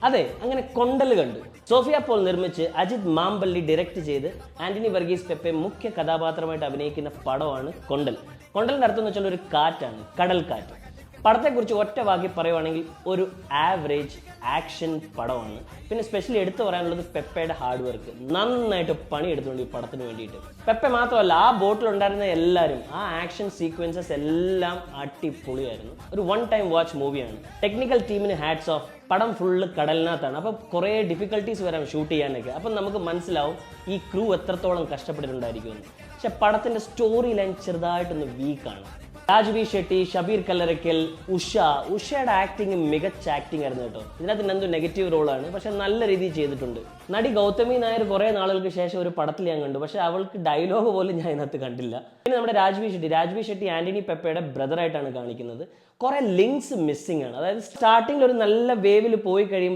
അതെ, അങ്ങനെ കൊണ്ടൽ കണ്ടു. സോഫിയ പോൾ നിർമ്മിച്ച് അജിത് മാമ്പള്ളി ഡയറക്റ്റ് ചെയ്ത് ആന്റണി വർഗീസ് പെപ്പെ മുഖ്യ കഥാപാത്രമായിട്ട് അഭിനയിക്കുന്ന പടമാണ് കൊണ്ടൽ. കൊണ്ടലിന്റെ അർത്ഥം എന്ന് വെച്ചാൽ ഒരു കാറ്റാണ്, കടൽ കാറ്റ്. പടത്തെക്കുറിച്ച് ഒറ്റ വാക്കി പറയുവാണെങ്കിൽ ഒരു ആവറേജ് ആക്ഷൻ പടമാണ്. പിന്നെ സ്പെഷ്യലി എടുത്തു പറയാനുള്ളത് പെപ്പയുടെ ഹാർഡ് വർക്ക്. നന്നായിട്ട് പണിയെടുത്തുകൊണ്ട് ഈ പടത്തിന് വേണ്ടിയിട്ട്. പെപ്പെ മാത്രമല്ല, ആ ബോട്ടിലുണ്ടായിരുന്ന എല്ലാവരും, ആ ആക്ഷൻ സീക്വൻസസ് എല്ലാം അടിപൊളിയായിരുന്നു. ഒരു വൺ ടൈം വാച്ച് മൂവിയാണ്. ടെക്നിക്കൽ ടീമിന് ഹാറ്റ്സ് ഓഫ്. പടം ഫുള്ള് കടലിനകത്താണ്. അപ്പം കുറേ ഡിഫിക്കൽട്ടീസ് വരാം ഷൂട്ട് ചെയ്യാനൊക്കെ. അപ്പം നമുക്ക് മനസ്സിലാവും ഈ ക്രൂ എത്രത്തോളം കഷ്ടപ്പെട്ടിട്ടുണ്ടായിരിക്കുമെന്ന്. പക്ഷെ പടത്തിൻ്റെ സ്റ്റോറി ലൈൻ ചെറുതായിട്ടൊന്ന് വീക്കാണ്. രാജ്വി ഷെട്ടി, ഷബീർ കല്ലറയ്ക്കൽ, ഉഷയുടെ ആക്ടിങ് മികച്ച ആക്ടിങ് ആയിരുന്നു കേട്ടോ. ഇതിനകത്ത് എന്തോ നെഗറ്റീവ് റോളാണ്, പക്ഷെ നല്ല രീതിയിൽ ചെയ്തിട്ടുണ്ട്. നടി ഗൗതമി നായർ കുറേ നാളുകൾക്ക് ശേഷം ഒരു പടത്തിൽ ഞാൻ കണ്ടു, പക്ഷെ അവൾക്ക് ഡയലോഗ് പോലും ഞാൻ ഇതിനകത്ത് കണ്ടില്ല. പിന്നെ നമ്മുടെ രാജ്വി ഷെട്ടി ആന്റണി പെപ്പയുടെ ബ്രദറായിട്ടാണ് കാണിക്കുന്നത്. കുറെ ലിങ്ക്സ് മിസ്സിംഗ് ആണ്. അതായത് സ്റ്റാർട്ടിങ്ങിൽ ഒരു നല്ല വേവിൽ പോയി കഴിയുമ്പോൾ